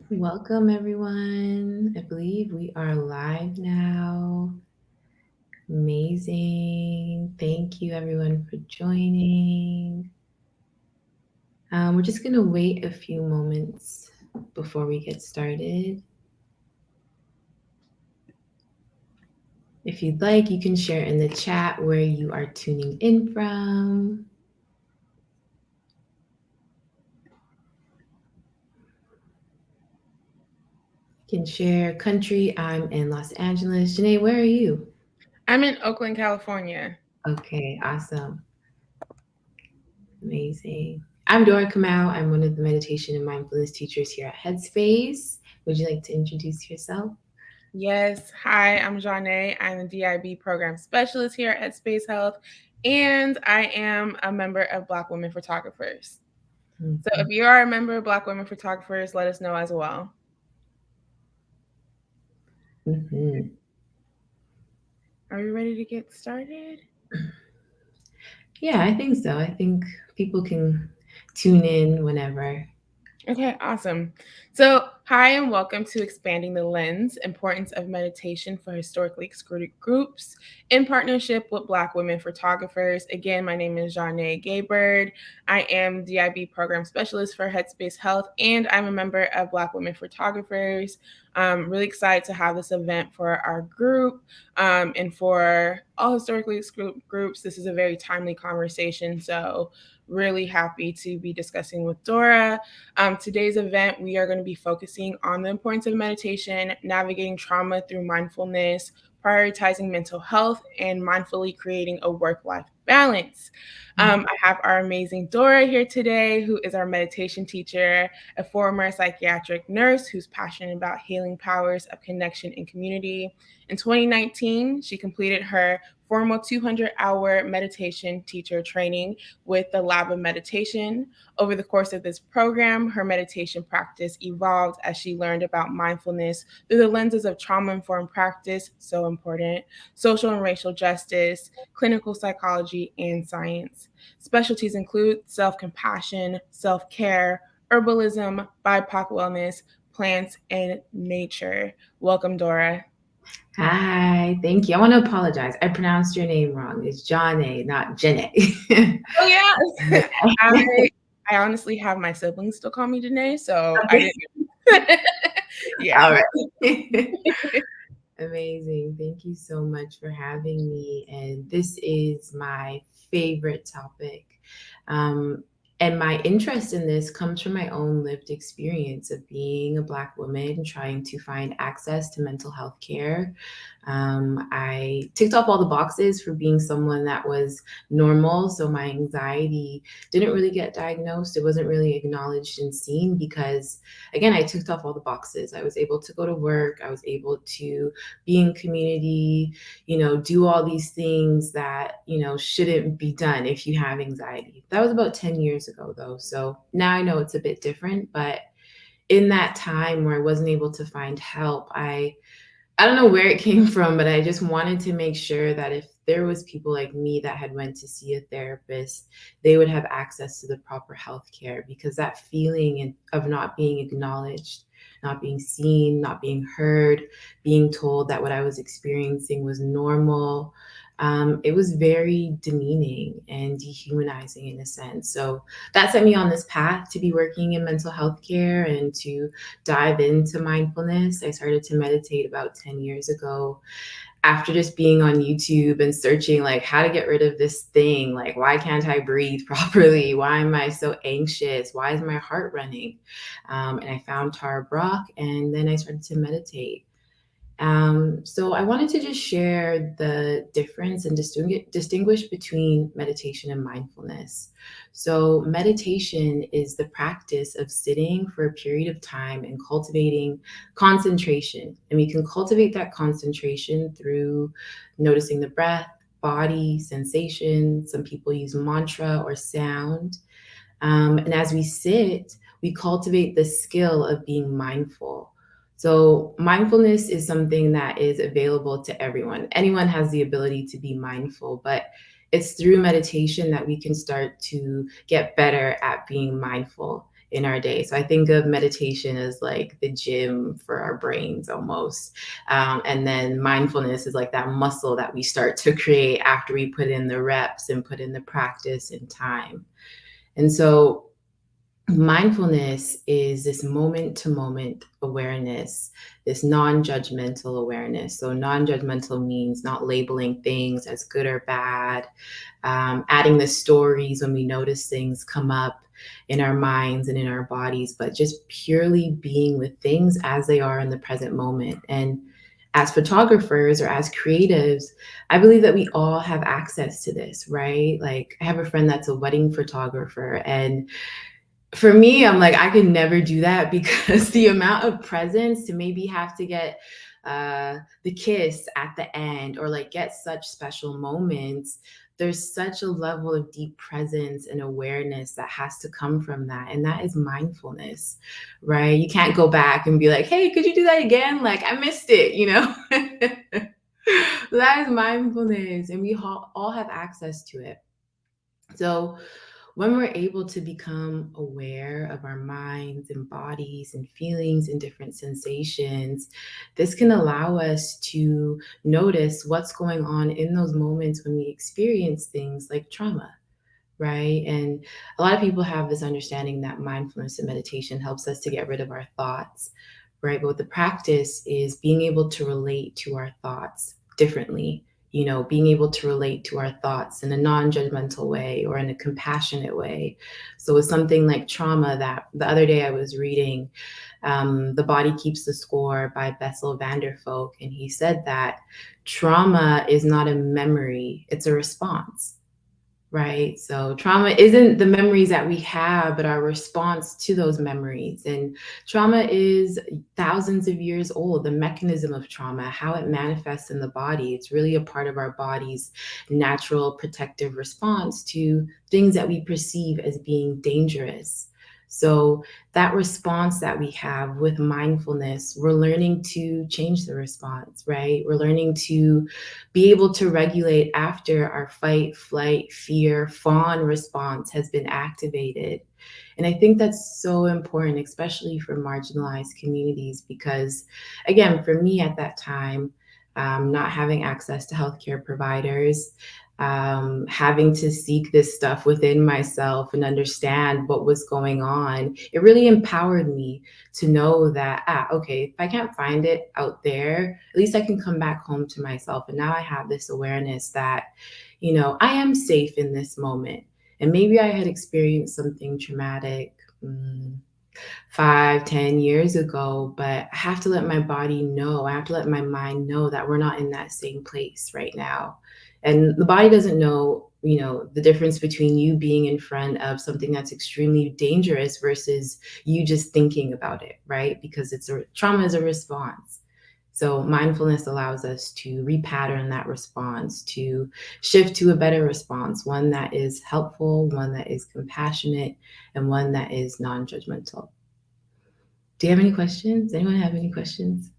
Welcome, everyone. I believe we are live now. Amazing. Thank you, everyone, for joining. We're just going to wait a few moments before we get started. If you'd like, you can share in the chat where you are tuning in from. You can share country. I'm in Los Angeles. Zhané, where are you? I'm in Oakland, California. Okay, awesome. Amazing. I'm Dora Kamau. I'm one of the meditation and mindfulness teachers here at Headspace. Would you like to introduce yourself? Yes. Hi, I'm Zhané. I'm the DIB program specialist here at Headspace Health, and I am a member of Black Women Photographers. So Mhm. if you are a member of Black Women Photographers, let us know as well. Mhm. Are you ready to get started? Yeah, I think so. I think people can tune in whenever. Okay, awesome. So, hi and welcome to Expanding the Lens Importance of Meditation for Historically Excluded Groups in partnership with Black Women Photographers. Again, my name is Zhané GayByrd. I am DIB Program Specialist for Headspace Health, and I'm a member of Black Women Photographers. I'm really excited to have this event for our group and for all historically excluded groups. This is a very timely conversation, so really happy to be discussing with Dora. Today's event, we are going to be focusing on the importance of meditation, navigating trauma through mindfulness, prioritizing mental health, and mindfully creating a work life balance. I have our amazing Dora here today, who is our meditation teacher, a former psychiatric nurse who's passionate about healing powers of connection and community. In 2019, she completed her formal 200-hour meditation teacher training with the Lab of Meditation. Over the course of this program, her meditation practice evolved as she learned about mindfulness through the lenses of trauma informed practice, so important, social and racial justice, clinical psychology, and science. Specialties include self compassion, self care, herbalism, BIPOC wellness, plants, and nature. Welcome, Dora. Hi, thank you. I want to apologize. I pronounced your name wrong. It's Janae, not Janae. Oh Yeah. yeah, I honestly have my siblings still call me Janae, so I didn't. Yeah. All right. Amazing. Thank you so much for having me. And this is my favorite topic. Um, and my interest in this comes from my own lived experience of being a Black woman trying to find access to mental health care. I ticked off all the boxes for being someone that was normal. So my anxiety didn't really get diagnosed. It wasn't really acknowledged and seen because, again, I ticked off all the boxes. I was able to go to work. I was able to be in community, do all these things that, shouldn't be done if you have anxiety. That was about 10 years ago, though. So now I know it's a bit different. But in that time where I wasn't able to find help, I don't know where it came from, but I just wanted to make sure that if there was people like me that had went to see a therapist, they would have access to the proper health care, because that feeling of not being acknowledged, not being seen, not being heard, being told that what I was experiencing was normal, it was very demeaning and dehumanizing in a sense. So that set me on this path to be working in mental health care and to dive into mindfulness. I started to meditate about 10 years ago after just being on YouTube and searching like how to get rid of this thing. Like, why can't I breathe properly? Why am I so anxious? Why is my heart running? And I found Tara Brach, and then I started to meditate. So I wanted to just share the difference and distinguish between meditation and mindfulness. So meditation is the practice of sitting for a period of time and cultivating concentration. And we can cultivate that concentration through noticing the breath, body, sensation. Some people use mantra or sound. And as we sit, we cultivate the skill of being mindful. So, mindfulness is something that is available to everyone. Anyone has the ability to be mindful, but it's through meditation that we can start to get better at being mindful. in our day. So I think of meditation as like the gym for our brains almost. And then mindfulness is like that muscle that we start to create after we put in the reps and put in the practice and time. And so mindfulness is this moment to moment awareness, this non-judgmental awareness. So non-judgmental means not labeling things as good or bad, adding the stories when we notice things come up in our minds and in our bodies, but just purely being with things as they are in the present moment. And as photographers or as creatives, I believe that we all have access to this, right? Like I have a friend that's a wedding photographer, and for me, I'm like, I could never do that because the amount of presence to maybe have to get the kiss at the end or like get such special moments, there's such a level of deep presence and awareness that has to come from that. And that is mindfulness, right? You can't go back and be like, hey, could you do that again? Like, I missed it, you know? That is mindfulness, and we all have access to it. So, when we're able to become aware of our minds and bodies and feelings and different sensations, this can allow us to notice what's going on in those moments when we experience things like trauma, right? And a lot of people have this understanding that mindfulness and meditation helps us to get rid of our thoughts, right? But what the practice is being able to relate to our thoughts differently, being able to relate to our thoughts in a non-judgmental way or in a compassionate way. So with something like trauma, that the other day I was reading The Body Keeps the Score by Bessel van der Kolk, and he said that trauma is not a memory, it's a response. Right. So trauma isn't the memories that we have, but our response to those memories. And trauma is thousands of years old. The mechanism of trauma, how it manifests in the body, it's really a part of our body's natural protective response to things that we perceive as being dangerous. So that response that we have with mindfulness, we're learning to change the response, right? We're learning to be able to regulate after our fight, flight, fear, fawn response has been activated. And I think that's so important, especially for marginalized communities, because again, for me at that time, not having access to healthcare providers, having to seek this stuff within myself and understand what was going on, it really empowered me to know that, okay, if I can't find it out there, at least I can come back home to myself. And now I have this awareness that, I am safe in this moment. And maybe I had experienced something traumatic 5, 10 years ago, but I have to let my body know, I have to let my mind know that we're not in that same place right now. And the body doesn't know, the difference between you being in front of something that's extremely dangerous versus you just thinking about it, right? Because trauma is a response. So mindfulness allows us to repattern that response, to shift to a better response, one that is helpful, one that is compassionate, and one that is non-judgmental. Do you have any questions? Anyone have any questions?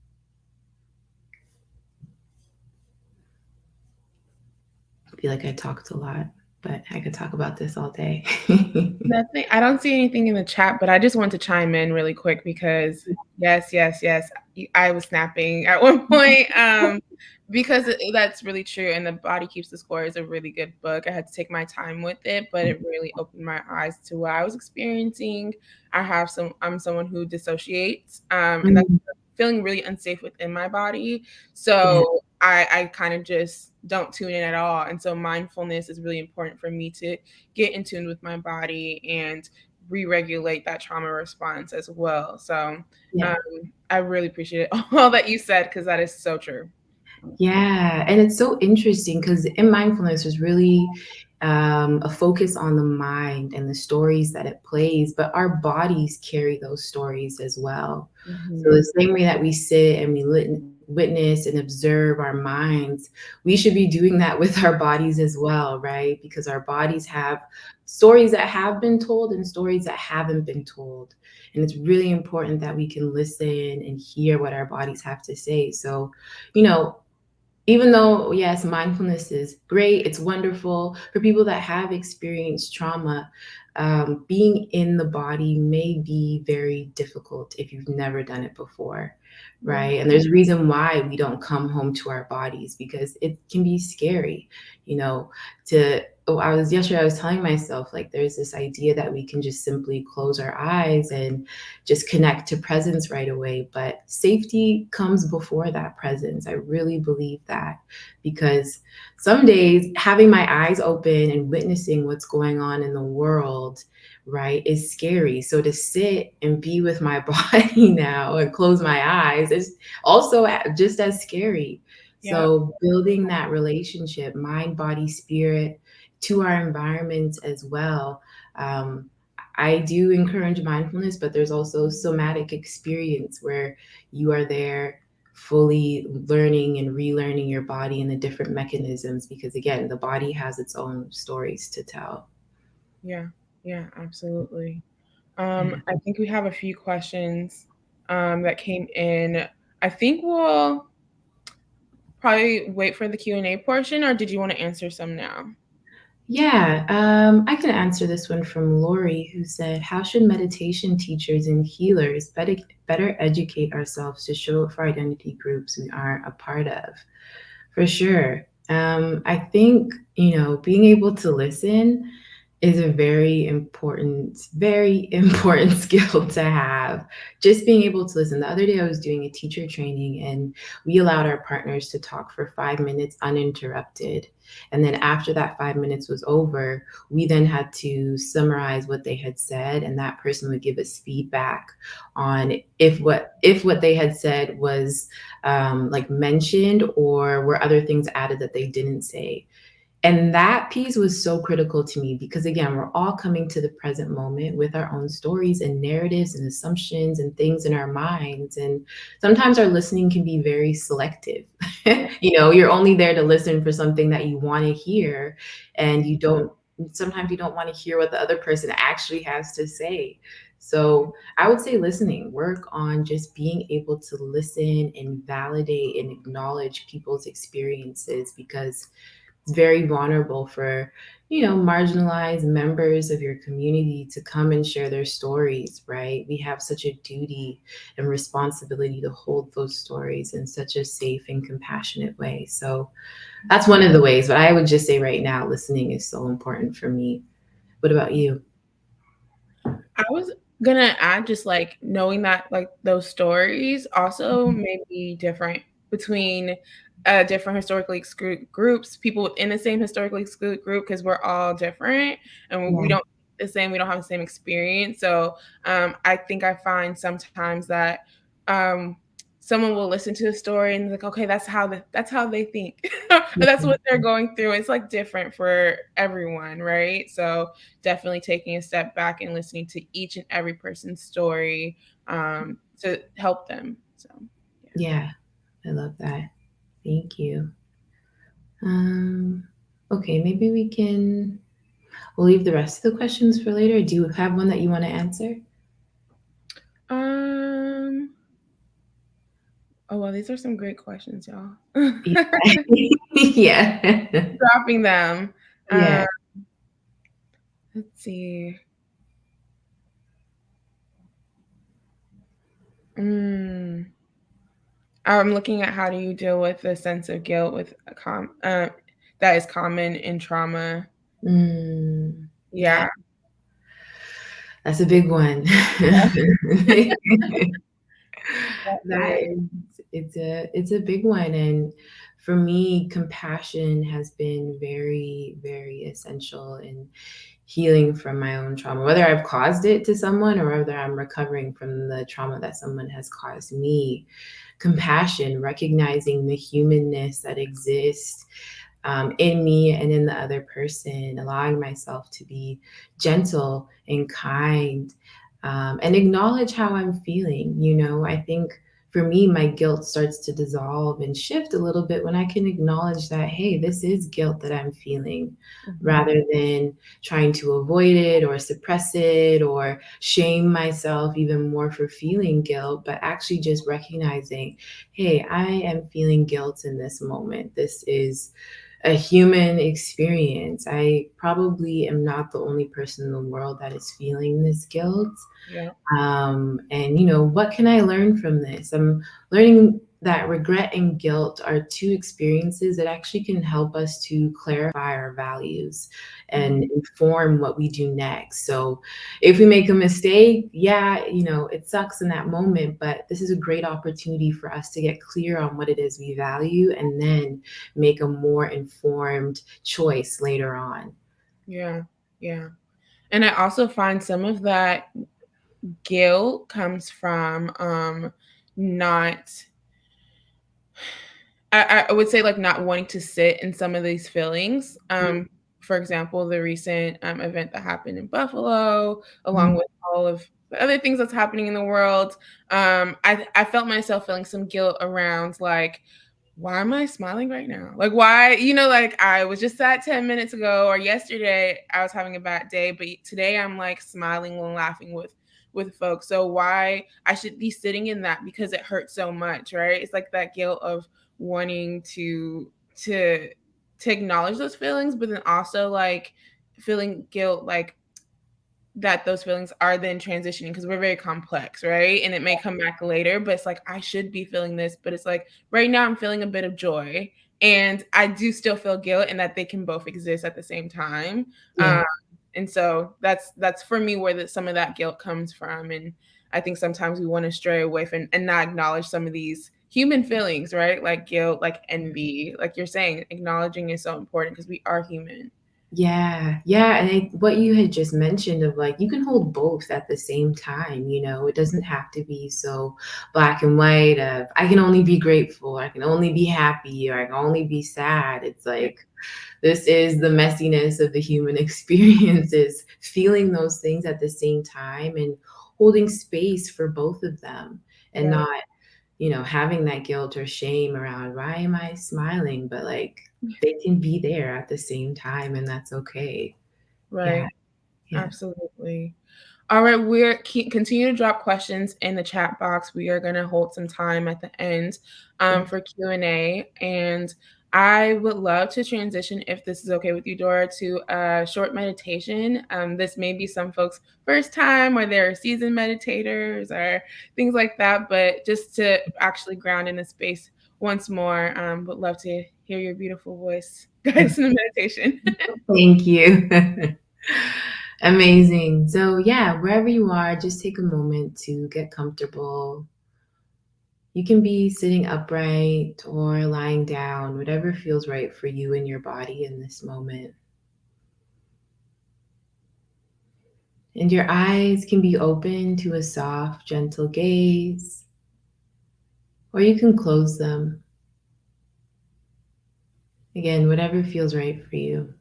I feel like I talked a lot, but I could talk about this all day. Nothing. I don't see anything in the chat, but I just want to chime in really quick because yes, I was snapping at one point because that's really true. And The Body Keeps the Score is a really good book. I had to take my time with it, but it really opened my eyes to what I was experiencing. I'm someone who dissociates, and that's feeling really unsafe within my body. So I kind of just don't tune in at all. And so mindfulness is really important for me to get in tune with my body and re-regulate that trauma response as well. So I really appreciate all that you said, because that is so true. Yeah, and it's so interesting because in mindfulness, there's really a focus on the mind and the stories that it plays, but our bodies carry those stories as well. So the same way that we sit and we witness and observe our minds, we should be doing that with our bodies as well, right? Because our bodies have stories that have been told and stories that haven't been told. And it's really important that we can listen and hear what our bodies have to say. So, even though, yes, mindfulness is great, it's wonderful for people that have experienced trauma, being in the body may be very difficult if you've never done it before, right? And there's a reason why we don't come home to our bodies, because it can be scary, yesterday I was telling myself, like, there's this idea that we can just simply close our eyes and just connect to presence right away. But safety comes before that presence. I really believe that, because some days having my eyes open and witnessing what's going on in the world, right, is scary. So to sit and be with my body now and close my eyes is also just as scary. So building that relationship, mind, body, spirit, to our environments as well. I do encourage mindfulness, but there's also somatic experience where you are there fully learning and relearning your body and the different mechanisms, because again, the body has its own stories to tell. Yeah, absolutely. I think we have a few questions that came in. I think we'll probably wait for the Q&A portion, or did you want to answer some now? Yeah, I can answer this one from Lori, who said, how should meditation teachers and healers better educate ourselves to show up for identity groups we aren't a part of? For sure. I think, being able to listen is a very important skill to have. Just being able to listen. The other day I was doing a teacher training and we allowed our partners to talk for 5 minutes uninterrupted. And then after that 5 minutes was over, we then had to summarize what they had said, and that person would give us feedback on if what they had said was like mentioned, or were other things added that they didn't say. And that piece was so critical to me, because again, we're all coming to the present moment with our own stories and narratives and assumptions and things in our minds. And sometimes our listening can be very selective. You're only there to listen for something that you want to hear, and sometimes you don't want to hear what the other person actually has to say. So I would say listening, work on just being able to listen and validate and acknowledge people's experiences, because it's very vulnerable for, marginalized members of your community to come and share their stories, right? We have such a duty and responsibility to hold those stories in such a safe and compassionate way. So that's one of the ways, but I would just say right now, listening is so important for me. What about you? I was gonna add, just like knowing that like those stories also may be different between different historically excluded groups, people within the same historically excluded group, because we're all different and we Yeah. don't we don't have the same experience. So I think I find sometimes that um, someone will listen to a story and like, okay, that's how they think, or that's what they're going through. It's like different for everyone, right? So definitely taking a step back and listening to each and every person's story to help them. So Yeah, I love that. Thank you. Okay, maybe we'll leave the rest of the questions for later. Do you have one that you want to answer? um oh well, these are some great questions, y'all. Yeah. Dropping them. Yeah. Let's see. Mm. I'm looking at how do you deal with the sense of guilt with that is common in trauma. Yeah, Yeah. that's a big one. That Definitely. is, it's a big one. And for me, compassion has been very, very essential in healing from my own trauma, whether I've caused it to someone or whether I'm recovering from the trauma that someone has caused me. Compassion, recognizing the humanness that exists in me and in the other person, allowing myself to be gentle and kind, and acknowledge how I'm feeling. I think for me, my guilt starts to dissolve and shift a little bit when I can acknowledge that, hey, this is guilt that I'm feeling, rather than trying to avoid it or suppress it or shame myself even more for feeling guilt, but actually just recognizing, hey, I am feeling guilt in this moment. This is a human experience. I probably am not the only person in the world that is feeling this guilt. Yeah. And, what can I learn from this? I'm learning that regret and guilt are two experiences that actually can help us to clarify our values Mhm. and inform what we do next. So if we make a mistake, yeah, it sucks in that moment, but this is a great opportunity for us to get clear on what it is we value and then make a more informed choice later on. Yeah. Yeah. And I also find some of that guilt comes from not I would say like not wanting to sit in some of these feelings. For example, the recent event that happened in Buffalo, along Mhm. with all of the other things that's happening in the world. I felt myself feeling some guilt around like, why am I smiling right now? Like, why, like I was just sad 10 minutes ago or yesterday I was having a bad day, but today I'm like smiling and laughing with folks. So why I should be sitting in that because it hurts so much, right? It's like that guilt of wanting to acknowledge those feelings, but then also like feeling guilt like that those feelings are then transitioning because we're very complex, right? And it may come back later, but it's like I should be feeling this, but it's like right now I'm feeling a bit of joy and I do still feel guilt and that they can both exist at the same time. Yeah. And so that's for me where some of that guilt comes from. And I think sometimes we want to stray away from and not acknowledge some of these human feelings, right? Like guilt, like envy, like you're saying, acknowledging is so important because we are human. Yeah, yeah, and what you had just mentioned of like you can hold both at the same time, it doesn't have to be so black and white of I can only be grateful, I can only be happy, or I can only be sad. It's Yeah. like this is the messiness of the human experience is feeling those things at the same time and holding space for both of them and Right. not having that guilt or shame around why am I smiling? But like they can be there at the same time and that's okay. Yeah, Right. yeah. Absolutely. All right, continue to drop questions in the chat box. We are going to hold some time at the end for Q&A. And I would love to transition, if this is okay with you, Dora, to a short meditation. This may be some folks' first time or they're seasoned meditators or things like that, but just to actually ground in the space once more, would love to hear your beautiful voice, guys, in the meditation. Thank you. Amazing. So yeah, wherever you are, just take a moment to get comfortable. You can be sitting upright or lying down, whatever feels right for you and your body in this moment. And your eyes can be open to a soft, gentle gaze, or you can close them. Again, whatever feels right for you.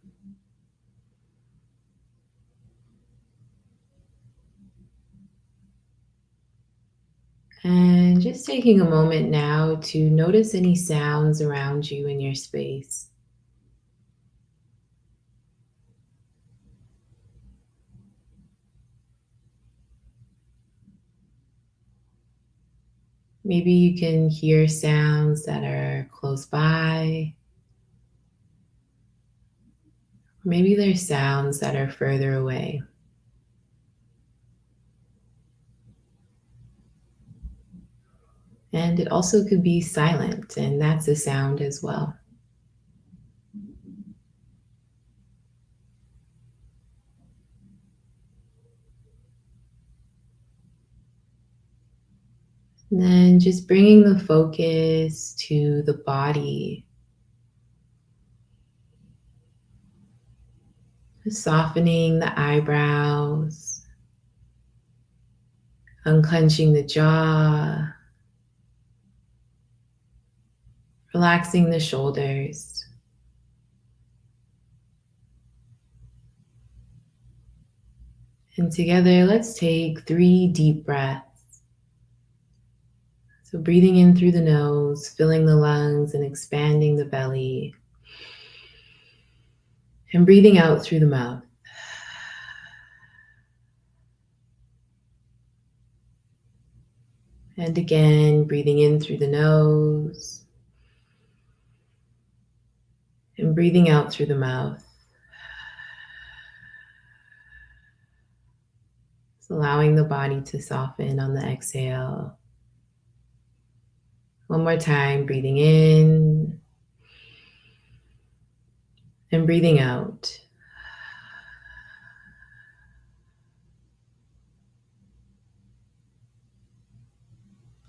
And just taking a moment now to notice any sounds around you in your space. Maybe you can hear sounds that are close by. Maybe there's sounds that are further away. And it also could be silent, and that's a sound as well. And then just bringing the focus to the body, softening the eyebrows, unclenching the jaw, relaxing the shoulders. And together, let's take 3 deep breaths. So, breathing in through the nose, filling the lungs and expanding the belly, and breathing out through the mouth. And again, breathing in through the nose And breathing out through the mouth. Just allowing the body to soften on the exhale. One more time, breathing in and breathing out.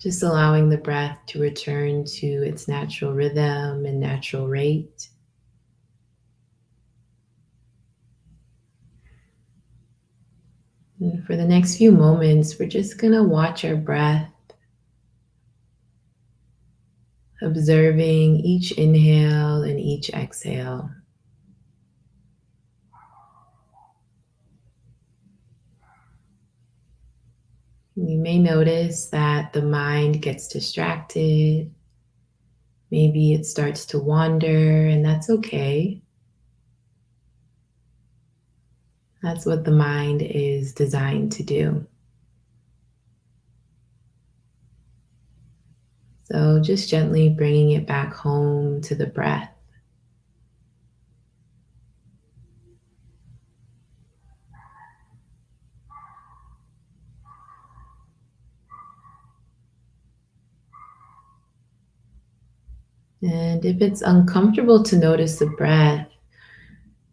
Just allowing the breath to return to its natural rhythm and natural rate. And for the next few moments, we're just going to watch our breath, observing each inhale and each exhale. You may notice that the mind gets distracted. Maybe it starts to wander, and that's okay. That's what the mind is designed to do. So just gently bringing it back home to the breath. And if it's uncomfortable to notice the breath,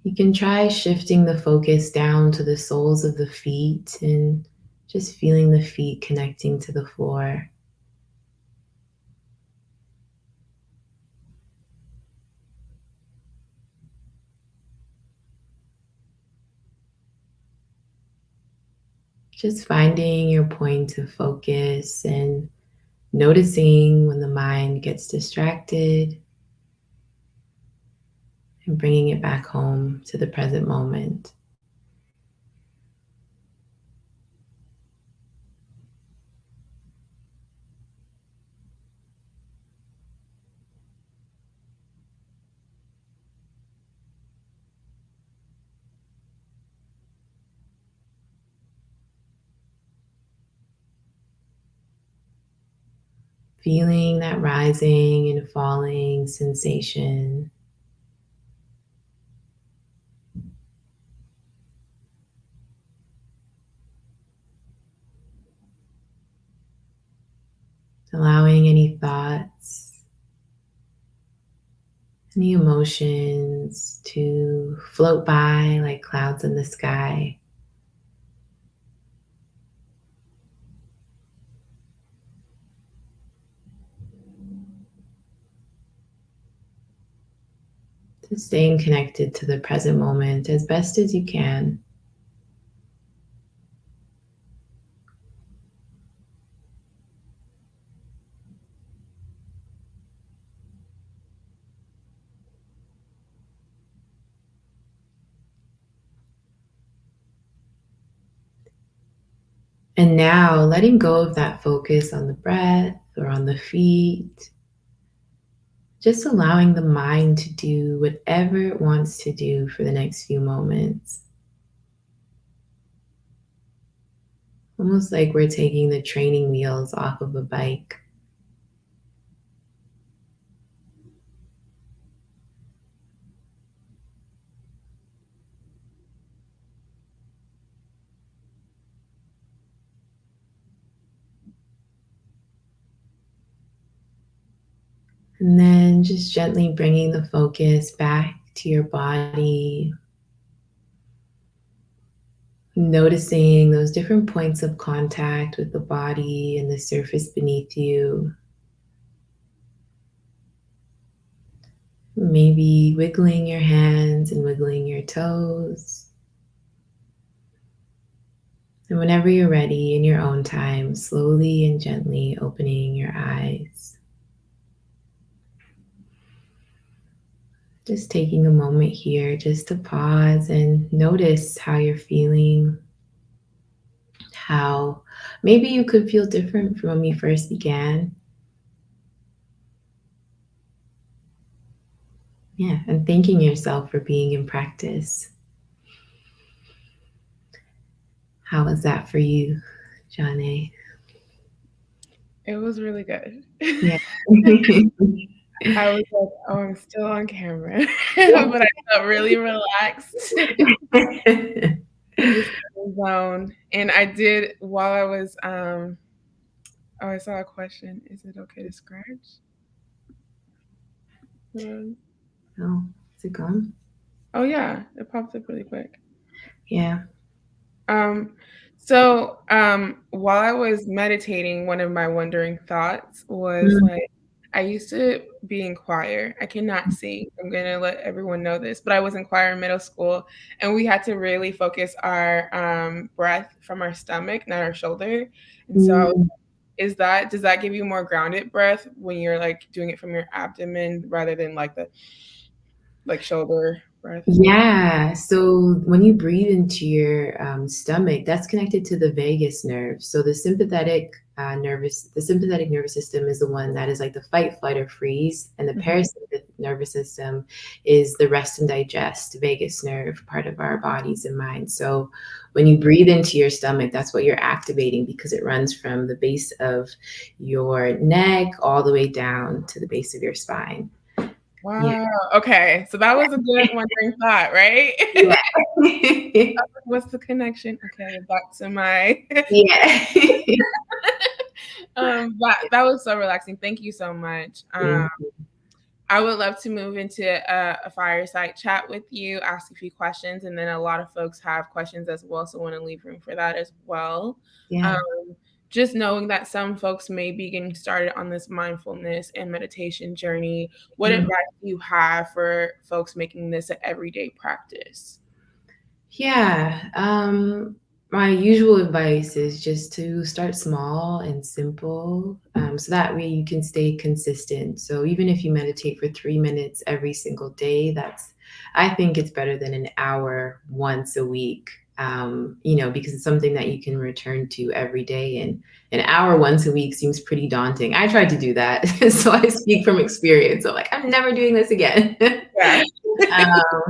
you can try shifting the focus down to the soles of the feet and just feeling the feet connecting to the floor. Just finding your point of focus and noticing when the mind gets distracted and bringing it back home to the present moment. Feeling that rising and falling sensation. Allowing any thoughts, any emotions to float by like clouds in the sky. Just staying connected to the present moment as best as you can. And now letting go of that focus on the breath or on the feet, just allowing the mind to do whatever it wants to do for the next few moments. Almost like we're taking the training wheels off of a bike. And then just gently bringing the focus back to your body, noticing those different points of contact with the body and the surface beneath you. Maybe wiggling your hands and wiggling your toes. And whenever you're ready, in your own time, slowly and gently opening your eyes. Just taking a moment here just to pause and notice how you're feeling. How maybe you could feel different from when you first began. Yeah, and thanking yourself for being in practice. How was that for you, Zhané? It was really good. Yeah. I was like, oh, I'm still on camera, but I felt really relaxed. Just in the zone. And I did while I was oh, I saw a question. Is it okay to scratch? Oh, is it gone? Oh yeah, it popped up really quick. Yeah. Um, while I was meditating, one of my wondering thoughts was Mm. like, I used to be in choir. I cannot sing. I'm gonna let everyone know this, but I was in choir in middle school, and we had to really focus our breath from our stomach, not our shoulder. And so, Mm. does that give you more grounded breath when you're like doing it from your abdomen rather than like the like shoulder breath? Yeah. So when you breathe into your stomach, that's connected to the vagus nerve. So the sympathetic nervous system is the one that is like the fight, flight, or freeze, and the Mhm. parasympathetic nervous system is the rest and digest vagus nerve part of our bodies and minds. So when you breathe into your stomach, that's what you're activating because it runs from the base of your neck all the way down to the base of your spine. Yeah. Wow. Okay. So that was a good wondering thought, right? Yeah. What's the connection? Okay, back to my Yeah. that was so relaxing. Thank you so much. Thank you. I would love to move into a fireside chat with you, ask a few questions, and then a lot of folks have questions as well, so I want to leave room for that as well. Yeah. Um, just knowing that some folks may be getting started on this mindfulness and meditation journey, what Mm. advice do you have for folks making this an everyday practice? Yeah. My usual advice is just to start small and simple, so that way you can stay consistent. So even if you meditate for 3 minutes every single day, I think it's better than an hour once a week. Because it's something that you can return to every day, and an hour once a week seems pretty daunting. I tried to do that, so I speak from experience. So like, I'm never doing this again. Yeah.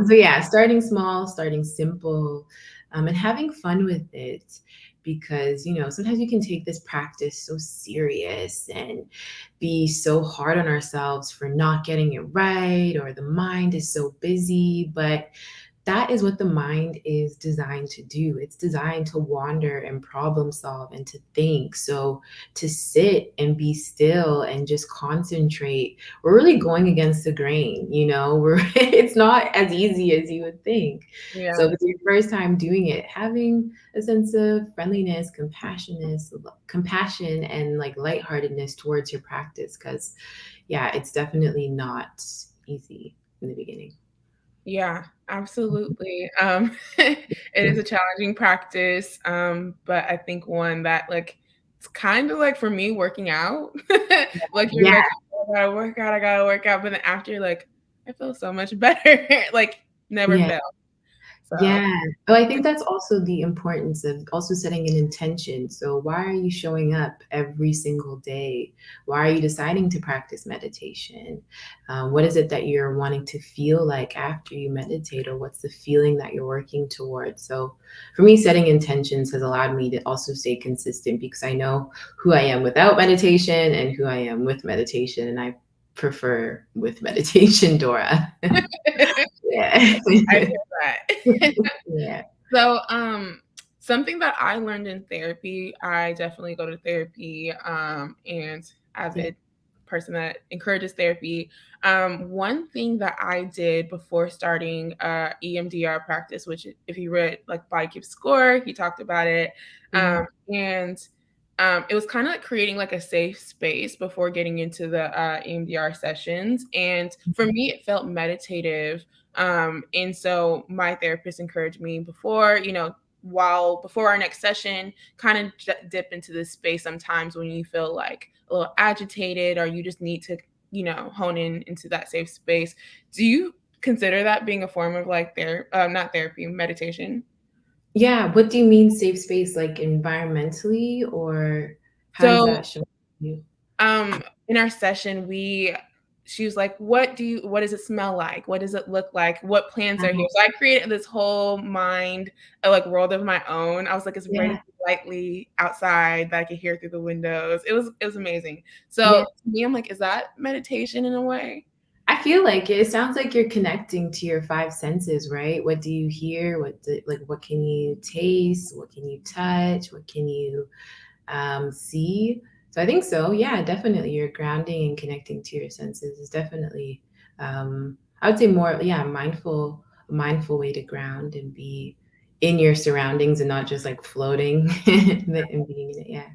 So yeah, starting small, starting simple, and having fun with it, because sometimes you can take this practice so serious and be so hard on ourselves for not getting it right, or the mind is so busy. But that is what the mind is designed to do. It's designed to wander and problem solve and to think. So to sit and be still and just concentrate, we're really going against the grain, it's not as easy as you would think. So Yeah. if it's your first time doing it, having a sense of friendliness, compassion, and like lightheartedness towards your practice, because yeah, it's definitely not easy in the beginning. Yeah, absolutely. It is a challenging practice, but I think one that like it's kind of like for me working out. Like you're Yeah. like, "Oh, I gotta work out," but then after you're like, I feel so much better. Like never Yeah. fail. So Yeah. Oh, I think that's also the importance of also setting an intention. So why are you showing up every single day? Why are you deciding to practice meditation? What is it that you're wanting to feel like after you meditate, or what's the feeling that you're working towards? So for me, setting intentions has allowed me to also stay consistent, because I know who I am without meditation and who I am with meditation. And I prefer with meditation, Dora. Yeah. I hear that. Yeah. So, something that I learned in therapy, I definitely go to therapy, and Yeah. avid person that encourages therapy. One thing that I did before starting EMDR practice, which if you read like Body Keeps Score, he talked about it, Mhm. and it was kind of like creating like a safe space before getting into the EMDR sessions. And for me, it felt meditative. And so my therapist encouraged me before, before our next session, kind of dip into this space sometimes when you feel like a little agitated or you just need to, hone in into that safe space. Do you consider that being a form of like not therapy, meditation? Yeah, what do you mean safe space, like environmentally, or how does So that show you? in our session, we she was like, what does it smell like? What does it look like? What plants are here? So I created this whole mind, like world of my own. I was like, it's raining Yeah. lightly outside that I could hear through the windows. It was amazing. Yeah. So to me, I'm like, is that meditation in a way? I feel like it sounds like you're connecting to your five senses, right? What do you hear? What can you taste? What can you touch? What can you see? So I think so. Yeah, definitely. You're grounding and connecting to your senses is definitely, I would say more, yeah, mindful way to ground and be in your surroundings and not just like floating and being in it. Yeah.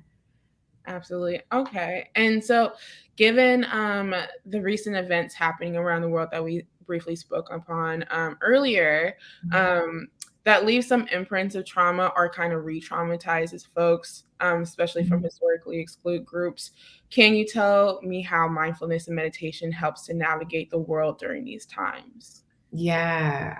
Absolutely. Okay. And so, given the recent events happening around the world that we briefly spoke upon earlier, um, that leaves some imprints of trauma or kind of re traumatizes folks, especially from Mhm. historically excluded groups. Can you tell me how mindfulness and meditation helps to navigate the world during these times? Yeah,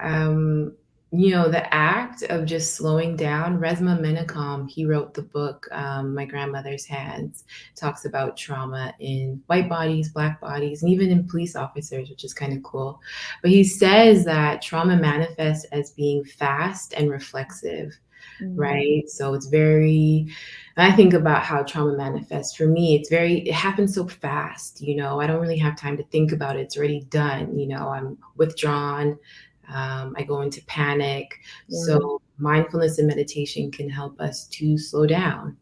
the act of just slowing down, Resmaa Menakem, he wrote the book, My Grandmother's Hands, talks about trauma in white bodies, black bodies, and even in police officers, which is kind of cool. But he says that trauma manifests as being fast and reflexive, Mm, right? So it's very, I think about how trauma manifests for me, it happens so fast, I don't really have time to think about it. It's already done, I'm withdrawn. I go into panic. yeah, So mindfulness and meditation can help us to slow down,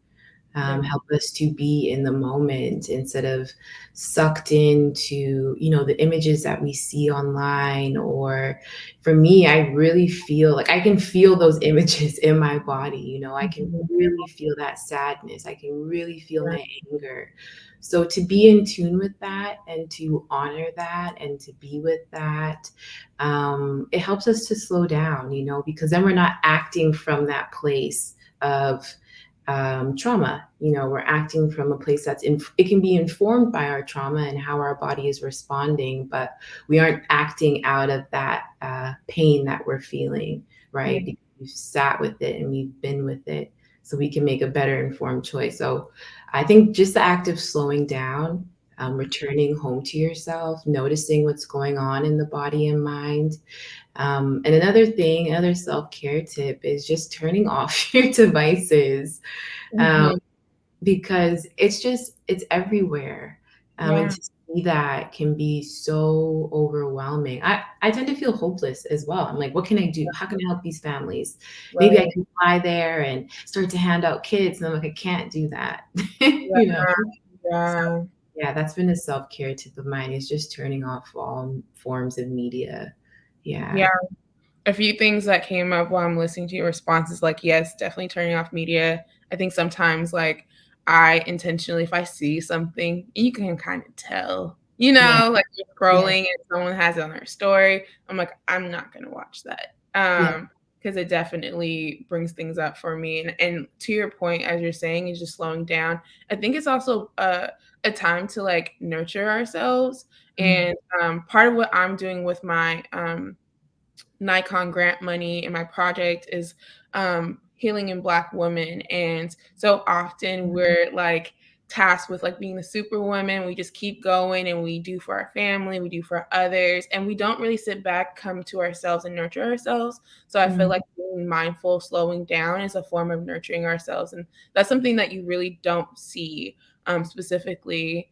yeah, help us to be in the moment instead of sucked into the images that we see online. Or for me, I really feel like I can feel those images in my body. I can mhm, really feel that sadness, I can really feel yeah, my anger. So to be in tune with that and to honor that and to be with that, it helps us to slow down, because then we're not acting from that place of trauma. We're acting from a place it can be informed by our trauma and how our body is responding, but we aren't acting out of that pain that we're feeling, yeah, right? Because we've sat with it and we've been with it, so we can make a better informed choice. So I think just the act of slowing down, returning home to yourself, noticing what's going on in the body and mind. And another self-care tip is just turning off your devices, um, mhm, because it's everywhere. And yeah, to see that can be so overwhelming. I tend to feel hopeless as well. I'm like, what can I do? How can I help these families? Maybe I right, can fly there and start to hand out kits. And I'm like, I can't do that. yeah, So yeah. yeah, that's been a self-care tip of mine, is just turning off all forms of media. Yeah. Yeah, a few things that came up while I'm listening to your responses, like, yes, definitely turning off media. I think sometimes, like, I intentionally, if I see something, you can kind of tell, Yeah. like you're Yeah. scrolling and someone has it on their story. I'm like, I'm not gonna watch that. Yeah. Because it definitely brings things up for me. And to your point, as you're saying, is just slowing down. I think it's also a time to like nurture ourselves. Mhm. And part of what I'm doing with my Nikon grant money and my project is healing in Black women. And so often we're like tasked with like being the superwoman. We just keep going and we do for our family, we do for others, and we don't really sit back, come to ourselves and nurture ourselves. So I feel Mhm. like being mindful, slowing down is a form of nurturing ourselves. And that's something that you really don't see specifically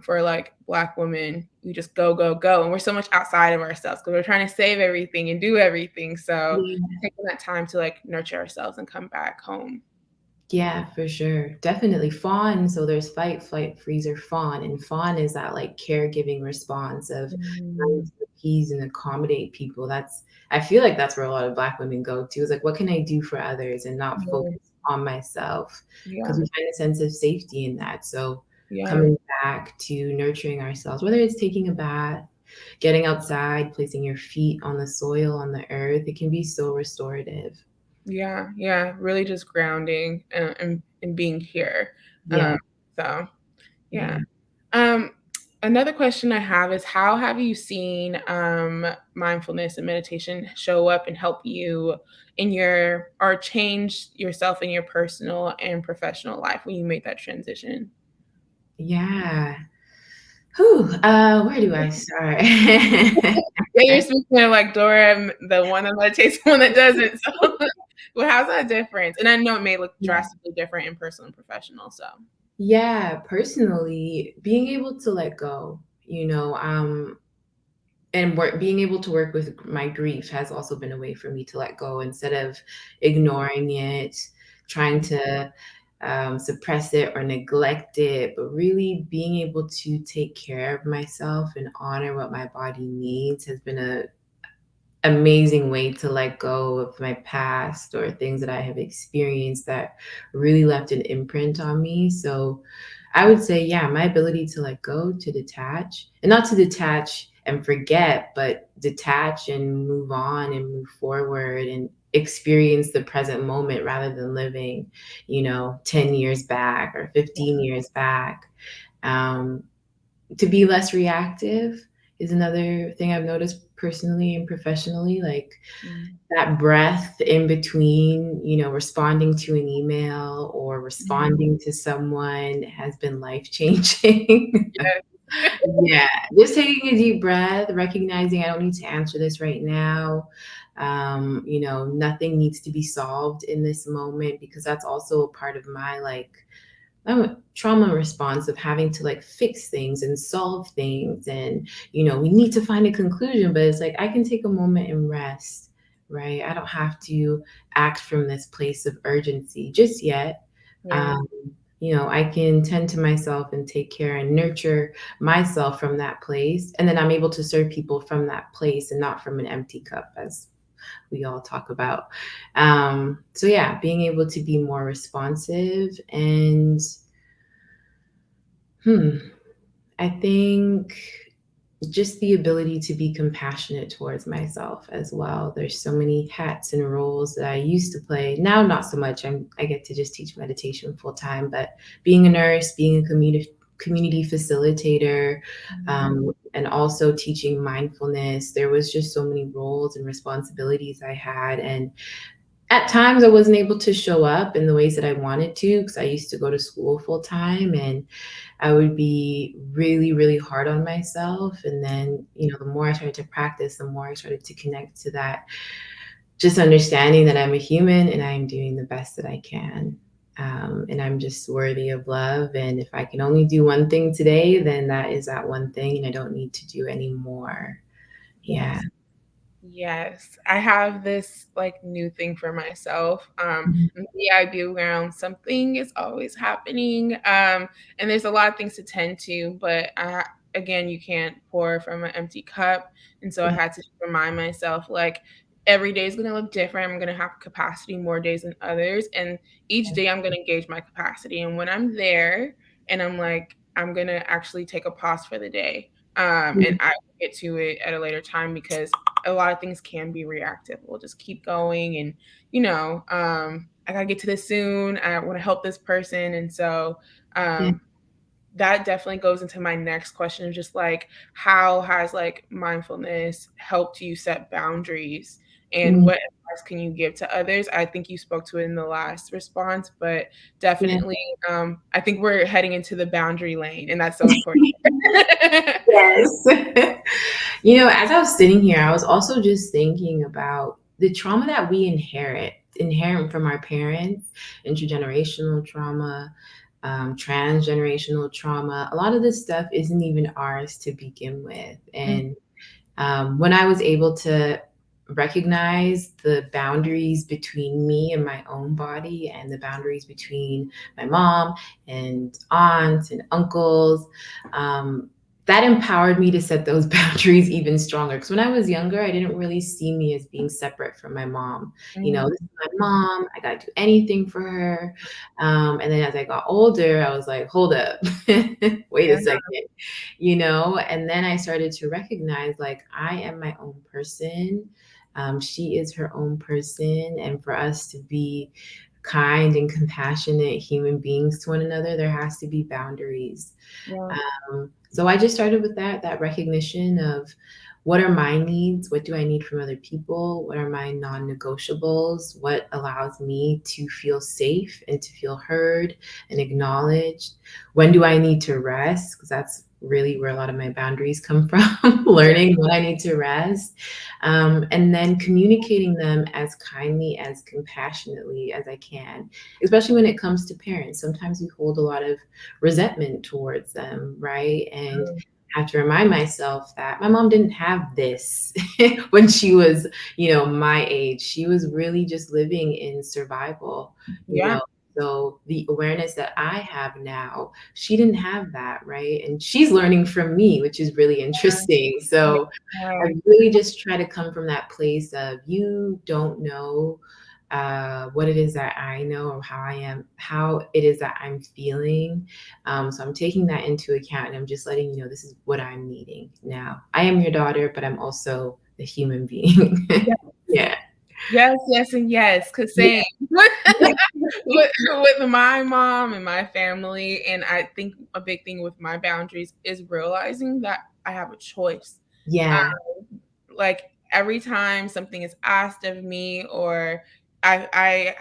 for like Black women. We just go, go, go. And we're so much outside of ourselves because we're trying to save everything and do everything. So Yeah. taking that time to like nurture ourselves and come back home. Yeah, for sure. Definitely fawn. So there's fight, flight, freeze, or fawn. And fawn is that like caregiving response of trying Mm, to appease and accommodate people. I feel like that's where a lot of Black women go to, is like, what can I do for others and not yeah, focus on myself? Because yeah, we find a sense of safety in that. So yeah, coming back to nurturing ourselves, whether it's taking a bath, getting outside, placing your feet on the soil, on the earth, it can be so restorative. yeah, yeah. Really just grounding and being here. Yeah. Um, so yeah. Yeah. Um, Another question I have is how have you seen mindfulness and meditation show up and help you in your or change yourself in your personal and professional life when you make that transition? Yeah. Where do I start? Yeah, you're speaking of like Dora, the one that meditates, the one that doesn't. So, well, how's that difference? And I know it may look Yeah. drastically different in personal and professional. So, Yeah, personally, being able to let go, and being able to work with my grief has also been a way for me to let go instead of ignoring it, trying to suppress it or neglect it, but really being able to take care of myself and honor what my body needs has been a amazing way to let go of my past or things that I have experienced that really left an imprint on me. So I would say, yeah, my ability to let go, to detach, and not to detach and forget, but detach and move on and move forward and experience the present moment rather than living, 10 years back or 15 years back. Um, to be less reactive is another thing I've noticed personally and professionally. Like mm, that breath in between, responding to an email or mhm. responding to someone has been life changing. Yeah. Yeah, just taking a deep breath, recognizing I don't need to answer this right now. Nothing needs to be solved in this moment because that's also a part of my trauma response of having to like fix things and solve things. And, we need to find a conclusion, but it's like I can take a moment and rest, right? I don't have to act from this place of urgency just yet. Yeah. Um, I can tend to myself and take care and nurture myself from that place. And then I'm able to serve people from that place and not from an empty cup, as we all talk about. So, yeah, being able to be more responsive and Hmm. I think just the ability to be compassionate towards myself as well. There's so many hats and roles that I used to play. Now, not so much. I get to just teach meditation full time, but being a nurse, being a community facilitator, and also teaching mindfulness, there was just so many roles and responsibilities I had. And at times I wasn't able to show up in the ways that I wanted to because I used to go to school full time and I would be really, really hard on myself. And then, the more I started to practice, the more I started to connect to that, just understanding that I'm a human and I'm doing the best that I can. And I'm just worthy of love. And if I can only do one thing today, then that is that one thing. And I don't need to do any more. Yeah. Yes. Yes, I have this like new thing for myself. Mhm. The idea around something is always happening, and there's a lot of things to tend to. But again, you can't pour from an empty cup, and so I Yeah. had to remind myself like every day is going to look different. I'm going to have capacity more days than others, and each day I'm going to gauge my capacity. And when I'm there, and I'm like, I'm going to actually take a pause for the day, and I will get to it at a later time because a lot of things can be reactive. We'll just keep going and, I gotta get to this soon. I want to help this person. And so Yeah. um that definitely goes into my next question of just like how has like mindfulness helped you set boundaries and Mm. what advice can you give to others? I think you spoke to it in the last response, but Yeah. definitely I think we're heading into the boundary lane and that's so important. Yes. As I was sitting here, I was also just thinking about the trauma that we inherent from our parents, intergenerational trauma, transgenerational trauma. A lot of this stuff isn't even ours to begin with. And when I was able to recognize the boundaries between me and my own body and the boundaries between my mom and aunts and uncles, um, that empowered me to set those boundaries even stronger. Because when I was younger, I didn't really see me as being separate from my mom. Mm, This is my mom. I got to do anything for her. And then as I got older, I was like, hold up, wait a yeah. second, and then I started to recognize like I am my own person. She is her own person. And for us to be kind and compassionate human beings to one another, there has to be boundaries. Yeah. So I just started with that recognition of what are my needs? What do I need from other people? What are my non-negotiables? What allows me to feel safe and to feel heard and acknowledged? When do I need to rest? Because that's really where a lot of my boundaries come from, learning when I need to rest, and then communicating them as kindly, as compassionately as I can, especially when it comes to parents. Sometimes we hold a lot of resentment towards them, right? And I have to remind myself that my mom didn't have this when she was, my age. She was really just living in survival, you Yeah. know. So the awareness that I have now, she didn't have that, right? And she's learning from me, which is really interesting. So Yeah. I really just try to come from that place of you don't know what it is that I know or how it is that I'm feeling. So I'm taking that into account and I'm just letting you know this is what I'm needing now. I am your daughter, but I'm also a human being. Yeah. Yeah. Yes, yes, and yes, 'cause same. With my mom and my family, and I think a big thing with my boundaries is realizing that I have a choice. Yeah. Like, every time something is asked of me or I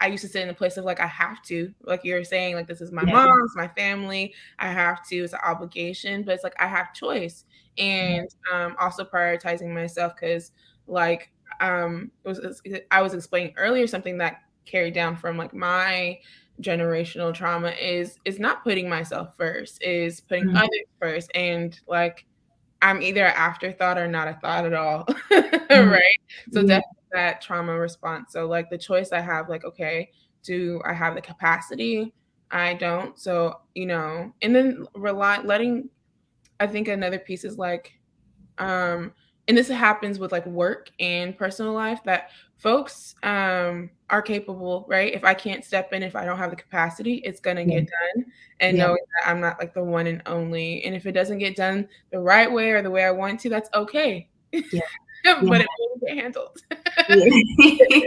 used to sit in a place of, like, I have to, like you were saying, like, this is my Yeah. mom's, my family, I have to, it's an obligation, but it's like I have choice, Yeah. and, also prioritizing myself because, like, I was explaining earlier something that carried down from, like, my generational trauma is not putting myself first, is putting Mm. others first, and, like, I'm either an afterthought or not a thought at all, Mm. right? So Yeah. definitely that trauma response. So, like, the choice I have, like, okay, do I have the capacity? I don't. So, and then letting I think another piece is, like, um and this happens with, like, work and personal life, that folks, are capable, right? If I can't step in, if I don't have the capacity, it's gonna Yeah. get done, and Yeah. knowing that I'm not, like, the one and only, and if it doesn't get done the right way or the way I want to, that's okay. Yeah. But Yeah. it will get handled. Yeah.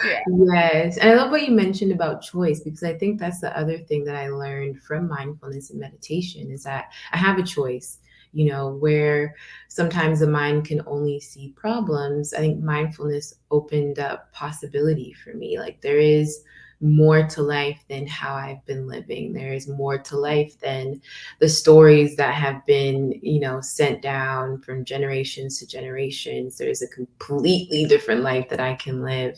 Yeah. Yes, and I love what you mentioned about choice because I think that's the other thing that I learned from mindfulness and meditation is that I have a choice, where sometimes the mind can only see problems. I think mindfulness opened up possibility for me. Like there is more to life than how I've been living. There is more to life than the stories that have been, sent down from generations to generations. There's a completely different life that I can live.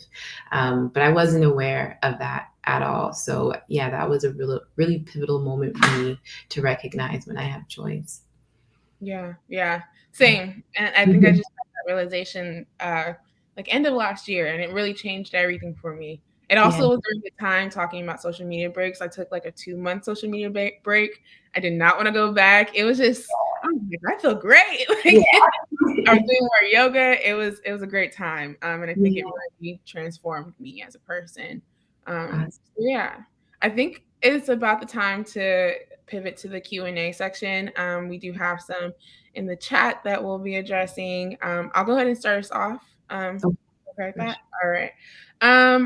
But I wasn't aware of that at all. So yeah, that was a really, really pivotal moment for me to recognize when I have choice. Yeah, yeah, same, and I think I Mhm. just had that realization, like, end of last year, and it really changed everything for me. It Yeah, also was during the time talking about social media breaks. I took, like, a 2-month social media break. I did not wanna go back. It was just I was like, "I feel great." Like, yeah, I was doing more yoga. It was a great time, and I think it yeah. really transformed me as a person. Awesome. So yeah, I think it's about the time to pivot to the Q&A section. We do have some in the chat that we'll be addressing. I'll go ahead and start us off. Oh, Okay with for that? sure. All right.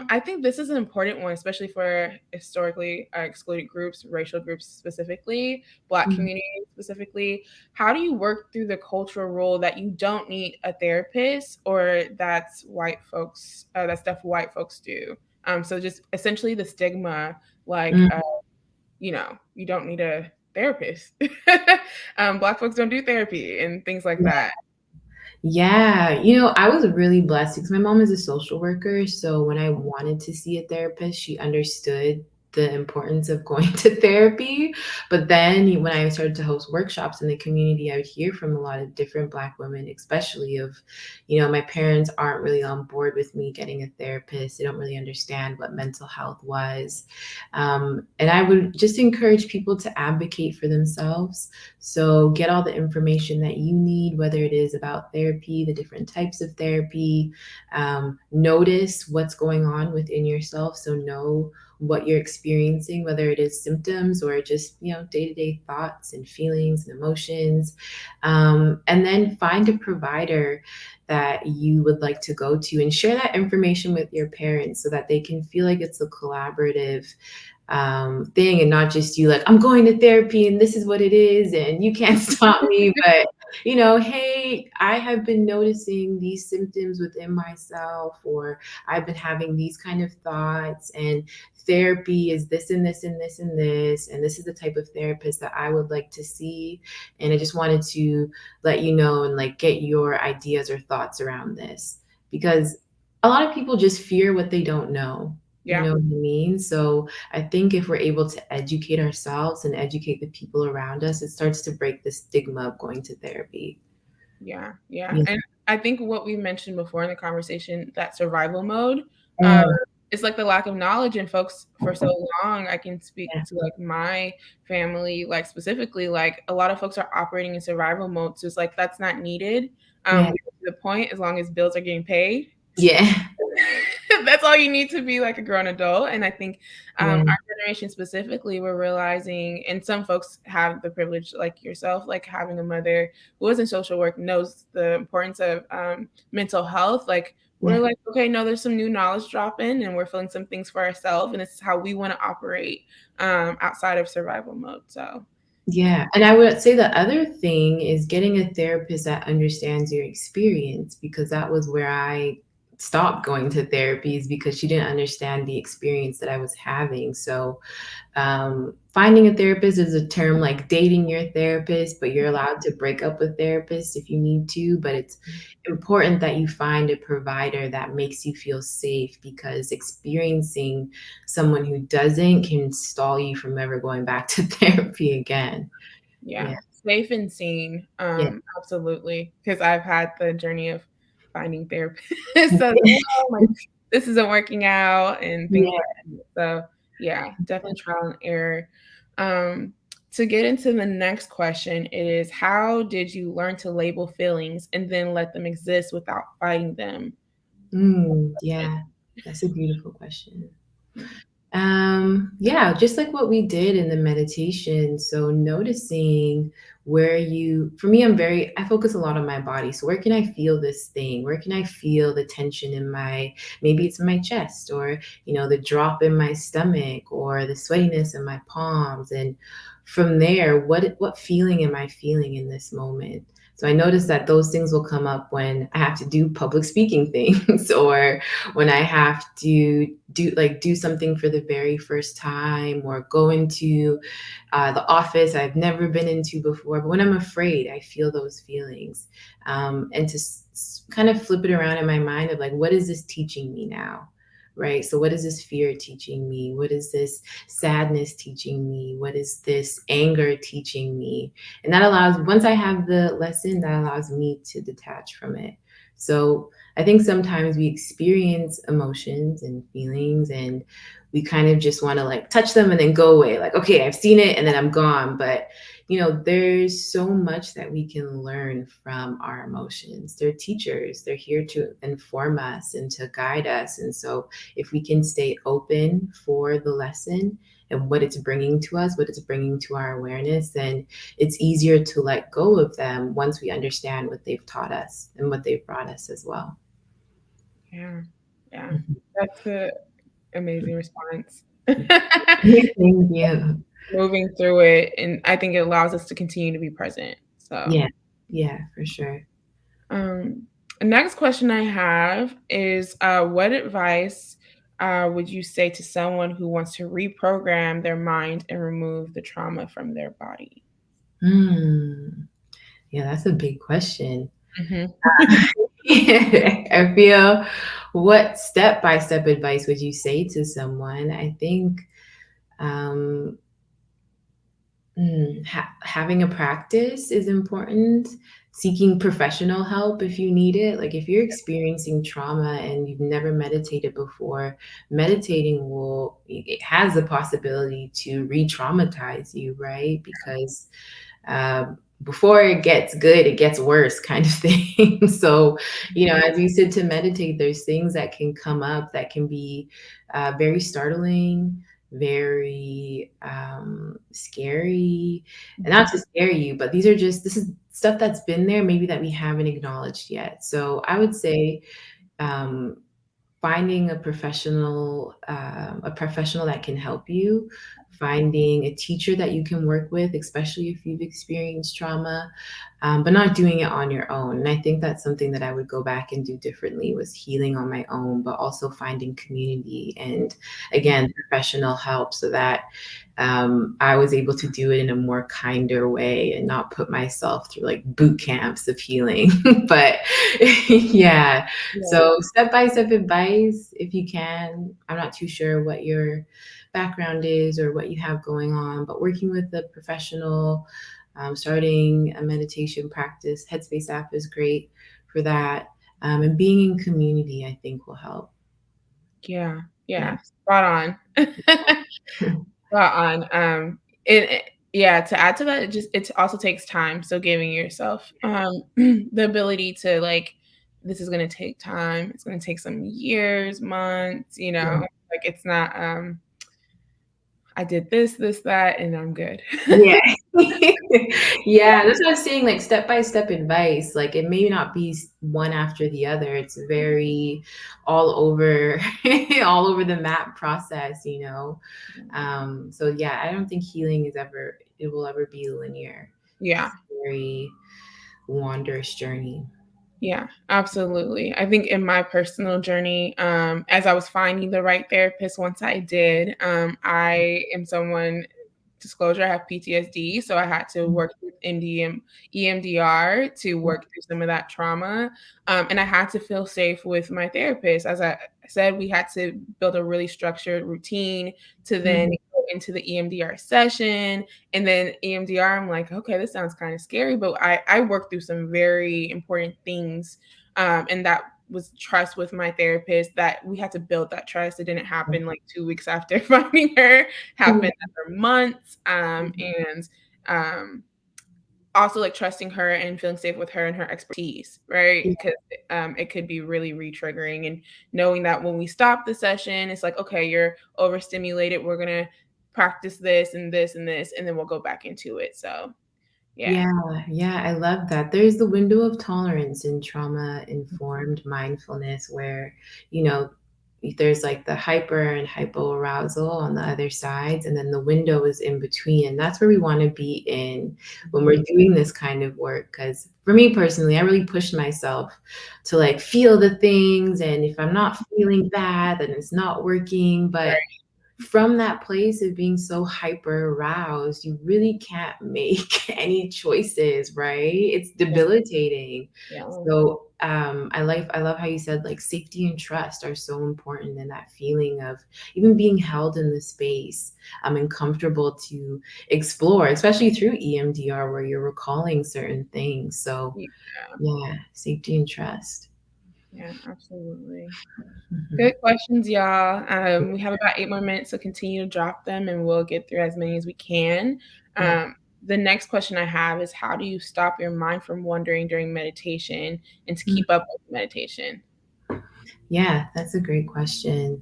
I think this is an important one, especially for historically excluded groups, racial groups specifically, Black Mhm. communities specifically. How do you work through the cultural rule that you don't need a therapist, or that's stuff white folks do? So just essentially the stigma, like, Mm. you don't need a therapist. Black folks don't do therapy and things like Yeah. that. Yeah, I was really blessed because my mom is a social worker. So when I wanted to see a therapist, she understood the importance of going to therapy. But then when I started to host workshops in the community, I would hear from a lot of different Black women, especially of, my parents aren't really on board with me getting a therapist. They don't really understand what mental health was. And I would just encourage people to advocate for themselves. So get all the information that you need, whether it is about therapy, the different types of therapy. Notice what's going on within yourself. So know what you're experiencing, whether it is symptoms or just, day-to-day thoughts and feelings and emotions. And then find a provider that you would like to go to and share that information with your parents so that they can feel like it's a collaborative thing and not just you like, I'm going to therapy and this is what it is and you can't stop me. But hey, I have been noticing these symptoms within myself, or I've been having these kind of thoughts, and therapy is this and this and this and this, and this is the type of therapist that I would like to see. And I just wanted to let you know and like get your ideas or thoughts around this, because a lot of people just fear what they don't know. You Yeah. know what I mean? So I think if we're able to educate ourselves and educate the people around us, it starts to break the stigma of going to therapy. Yeah, yeah. Yeah. And I think what we mentioned before in the conversation, that survival mode, uh, Mm, is like the lack of knowledge in folks for so long. I can speak yeah. to like my family, like specifically, like a lot of folks are operating in survival mode. So it's like that's not needed. Yeah. We get to the point as long as bills are getting paid. Yeah. That's all you need to be like a grown adult. And I think Yeah. our generation specifically, we're realizing, and some folks have the privilege, like yourself, like having a mother who is in social work, knows the importance of mental health. Like we're Yeah. like, okay, no, there's some new knowledge dropping, and we're feeling some things for ourselves, and this is how we want to operate outside of survival mode. So Yeah. And I would say the other thing is getting a therapist that understands your experience, because that was where I stopped going to therapies, because she didn't understand the experience that I was having. So finding a therapist is a term like dating your therapist, but you're allowed to break up with therapists if you need to. But it's important that you find a provider that makes you feel safe, because experiencing someone who doesn't can stall you from ever going back to therapy again. yeah, Yeah. safe and seen. Yeah. Absolutely. Because I've had the journey of finding therapists. So, oh my, this isn't working out and things Yeah. like that. So, yeah, definitely trial and error. Um, to get into the next question, it is how did you learn to label feelings and then let them exist without fighting them? Yeah. That's a beautiful question. Yeah, just like what we did in the meditation. So noticing where for me, I focus a lot on my body. So where can I feel this thing? Where can I feel the tension in maybe it's in my chest, or, the drop in my stomach, or the sweatiness in my palms. And from there, what feeling am I feeling in this moment? So I noticed that those things will come up when I have to do public speaking things, or when I have to do something for the very first time, or go into the office I've never been into before. But when I'm afraid, I feel those feelings, and to kind of flip it around in my mind of like, what is this teaching me now? Right. So what is this fear teaching me? What is this sadness teaching me? What is this anger teaching me? And that allows, once I have the lesson, that allows me to detach from it. So I think sometimes we experience emotions and feelings, and we kind of just want to like touch them and then go away. Like, okay, I've seen it and then I'm gone. But, there's so much that we can learn from our emotions. They're teachers, they're here to inform us and to guide us. And so if we can stay open for the lesson and what it's bringing to us, what it's bringing to our awareness, then it's easier to let go of them once we understand what they've taught us and what they've brought us as well. Yeah, yeah, Mhm. that's an amazing response. Thank you. Moving through it, and I think it allows us to continue to be present. So, Yeah. Yeah, for sure. um, the next question I have is, what advice would you say to someone who wants to reprogram their mind and remove the trauma from their body? Mm. Yeah, that's a big question. Mhm. I feel, what step-by-step advice would you say to someone? I think, um, having a practice is important. Seeking professional help if you need it. Like if you're experiencing trauma and you've never meditated before, meditating it has the possibility to re-traumatize you, right? Because before it gets good, it gets worse, kind of thing. So, as you sit to meditate, there's things that can come up that can be very startling, very scary, and not to scare you, but this is stuff that's been there, maybe that we haven't acknowledged yet. So I would say, um, finding a professional that can help you finding a teacher that you can work with, especially if you've experienced trauma, but not doing it on your own. And I think that's something that I would go back and do differently, was healing on my own, but also finding community and, again, professional help, so that I was able to do it in a more kinder way and not put myself through like boot camps of healing. But yeah, so step-by-step advice, if you can. I'm not too sure what your background is or what you have going on, but working with a professional, starting a meditation practice, Headspace app is great for that. And being in community, I think, will help. Yeah. Spot on. Spot on. Yeah, to add to that, it also takes time. So giving yourself the ability to like, this is gonna take time. It's gonna take some years, months, like it's not I did this, that, and I'm good. Yeah. Yeah, that's what I was saying, like step-by-step advice. Like it may not be one after the other. It's very all over all over the map process, you know. So yeah, I don't think healing it will ever be linear. Yeah. It's a very wondrous journey. Yeah, absolutely. I think in my personal journey, as I was finding the right therapist, once I did, I am someone, disclosure, I have PTSD, so I had to work with EMDR to work through some of that trauma, and I had to feel safe with my therapist. As I said, we had to build a really structured routine to then go into the EMDR session, and then EMDR, I'm like, okay, this sounds kind of scary, but I worked through some very important things, and that was trust with my therapist, that we had to build that trust. It didn't happen like 2 weeks after finding her, happened after months, and also like trusting her and feeling safe with her and her expertise, right? Because it could be really re-triggering, and knowing that when we stop the session, it's like, okay, you're overstimulated. We're gonna practice this and this and this, and then we'll go back into it. So yeah. Yeah, I love that. There's the window of tolerance in trauma-informed mindfulness where, you know, there's like the hyper and hypoarousal on the other sides, and then the window is in between. And that's where we want to be in when we're doing this kind of work. Because for me personally, I really pushed myself to like feel the things. And if I'm not feeling that, then it's not working. But from that place of being so hyper aroused, you really can't make any choices, right? It's debilitating. Yeah. So I love how you said like safety and trust are so important in that feeling of even being held in the space, and comfortable to explore, especially through EMDR where you're recalling certain things. So yeah, safety and trust. Yeah, absolutely. Good questions, y'all. We have about 8 more minutes, so continue to drop them and we'll get through as many as we can. The next question I have is, how do you stop your mind from wandering during meditation and to keep up with meditation? Yeah, that's a great question.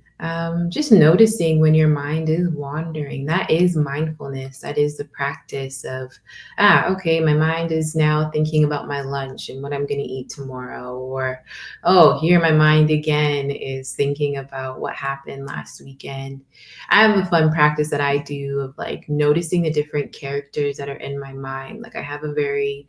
Just noticing when your mind is wandering. That is mindfulness. That is the practice of, okay, my mind is now thinking about my lunch and what I'm going to eat tomorrow. Or, oh, here my mind again is thinking about what happened last weekend. I have a fun practice that I do of like noticing the different characters that are in my mind. Like I have a very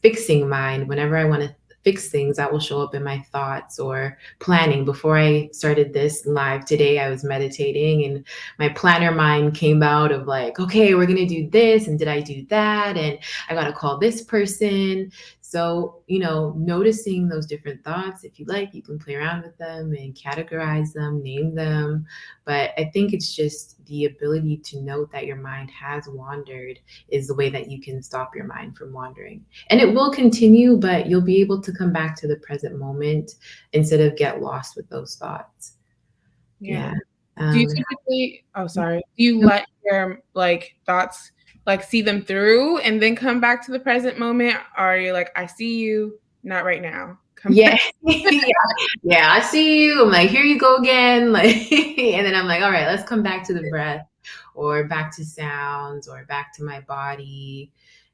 fixing mind. Whenever I want to fix things, that will show up in my thoughts or planning. Before I started this live today, I was meditating and my planner mind came out of like, okay, we're going to do this. And did I do that? And I got to call this person. So, you know, noticing those different thoughts, if you like, you can play around with them and categorize them, name them. But I think it's just the ability to note that your mind has wandered is the way that you can stop your mind from wandering. And it will continue, but you'll be able to come back to the present moment instead of get lost with those thoughts. Yeah. Do you typically, do you let your like thoughts like see them through and then come back to the present moment? Or are you like, I see you, not right now. Come Yeah. back. Yeah, I see you. I'm like, here you go again. Like, and then I'm like, all right, let's come back to the breath or back to sounds or back to my body.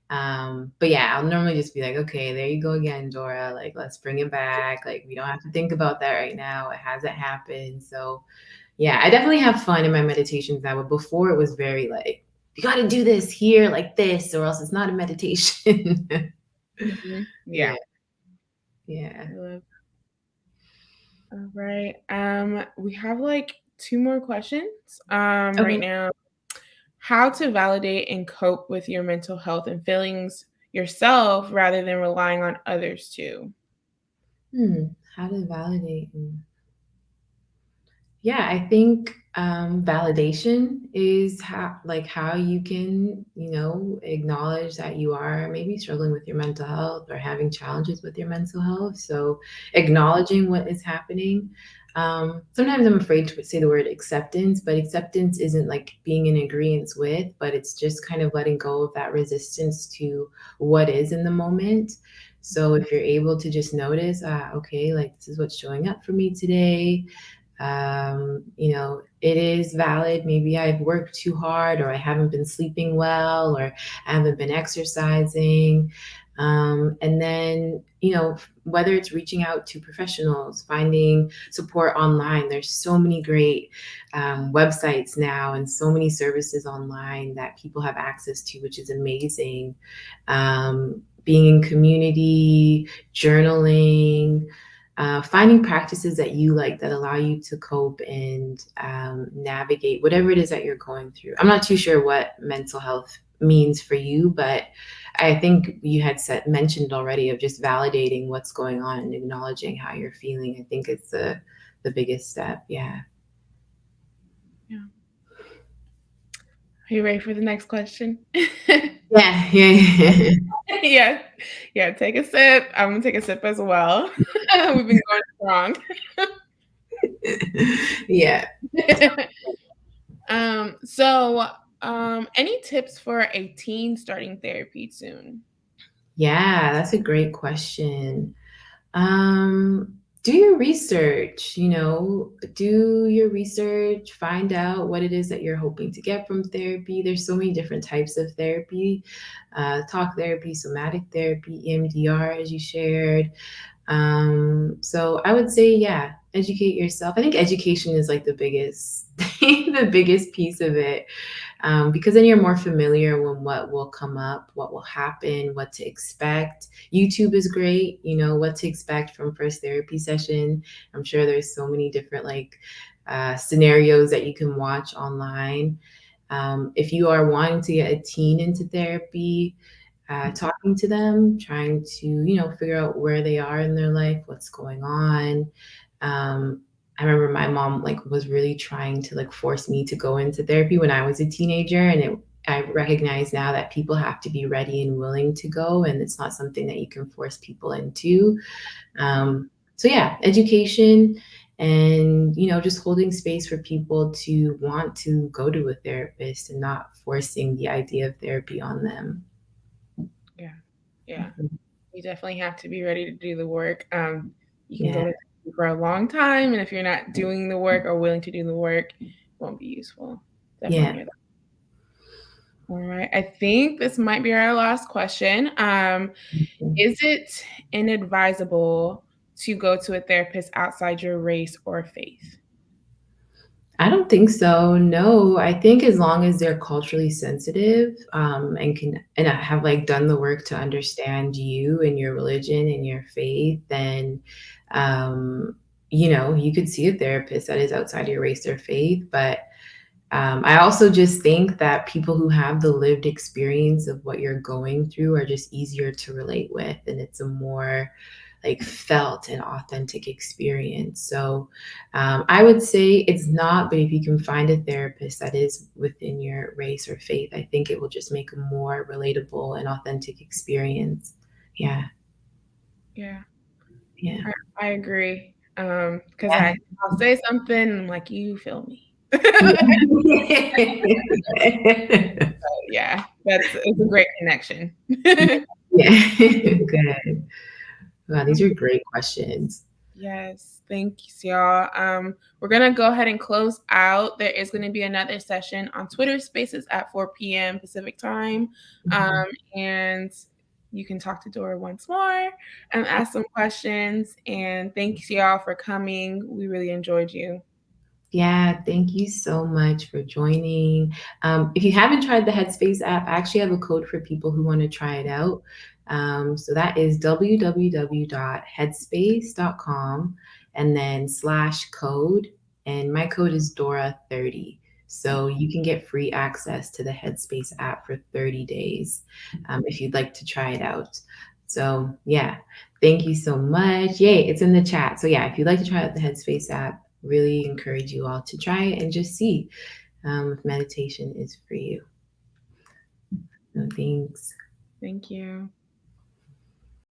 But yeah, I'll normally just be like, okay, there you go again, Dora. Like, let's bring it back. Like, we don't have to think about that right now. It hasn't happened. So Yeah, I definitely have fun in my meditations now, but before it was very like, you got to do this here like this, or else it's not a meditation. Yeah. Yeah, yeah. I love. All right. We have like two more questions. Right Okay. now. How to validate and cope with your mental health and feelings yourself rather than relying on others too. How to validate? Yeah, I think validation is how you can, acknowledge that you are maybe struggling with your mental health or having challenges with your mental health. So acknowledging what is happening. Sometimes I'm afraid to say the word acceptance, but acceptance isn't like being in agreement with, but it's just kind of letting go of that resistance to what is in the moment. So if you're able to just notice, okay, like this is what's showing up for me today. It is valid. Maybe I've worked too hard, or I haven't been sleeping well, or I haven't been exercising. And then, whether it's reaching out to professionals, finding support online, there's so many great websites now and so many services online that people have access to, which is amazing. Being in community, journaling, finding practices that you like that allow you to cope and navigate whatever it is that you're going through. I'm not too sure what mental health means for you, but I think you had mentioned already of just validating what's going on and acknowledging how you're feeling. I think it's the biggest step. Yeah. Yeah. Are you ready for the next question? Yeah. Yeah. Yeah. Yeah. Take a sip. I'm going to take a sip as well. We've been going strong. Yeah. Any tips for a teen starting therapy soon? Yeah, that's a great question. Do your research, do your research, find out what it is that you're hoping to get from therapy. There's so many different types of therapy, talk therapy, somatic therapy, EMDR, as you shared. So I would say, yeah, educate yourself. I think education is like the biggest, the biggest piece of it, because then you're more familiar with what will come up, what will happen, what to expect. YouTube is great, what to expect from first therapy session. I'm sure there's so many different scenarios that you can watch online. If you are wanting to get a teen into therapy, talking to them, trying to, figure out where they are in their life, what's going on. I remember my mom was really trying to force me to go into therapy when I was a teenager, and I recognize now that people have to be ready and willing to go, and it's not something that you can force people into. So yeah, education and just holding space for people to want to go to a therapist and not forcing the idea of therapy on them. Yeah. Yeah. You definitely have to be ready to do the work. You can Yeah. go to therapy for a long time, and if you're not doing the work or willing to do the work, it won't be useful. Definitely Yeah. hear that. All right. I think this might be our last question. Is it inadvisable to go to a therapist outside your race or faith? I don't think so. No, I think as long as they're culturally sensitive, and can and have done the work to understand you and your religion and your faith, then um, you could see a therapist that is outside your race or faith. But I also just think that people who have the lived experience of what you're going through are just easier to relate with, and it's a more felt and authentic experience. So I would say it's not, but if you can find a therapist that is within your race or faith, I think it will just make a more relatable and authentic experience. Yeah. Yeah, Yeah. I agree. Because I'll say something, I'm like, you feel me. Yeah. Yeah, it's a great connection. Yeah. Good. Wow, these are great questions. Yes, thank you, y'all. We're gonna go ahead and close out. There is gonna be another session on Twitter Spaces at 4 p.m. Pacific time, Mhm. and you can talk to Dora once more and ask some questions. And thanks, y'all, for coming. We really enjoyed you. Yeah, thank you so much for joining. If you haven't tried the Headspace app, I actually have a code for people who want to try it out. So that is www.headspace.com and then /code. And my code is Dora30. So you can get free access to the Headspace app for 30 days if you'd like to try it out. So, yeah, thank you so much. Yay, it's in the chat. So, yeah, if you'd like to try out the Headspace app, really encourage you all to try it and just see if meditation is for you. So thanks. Thank you.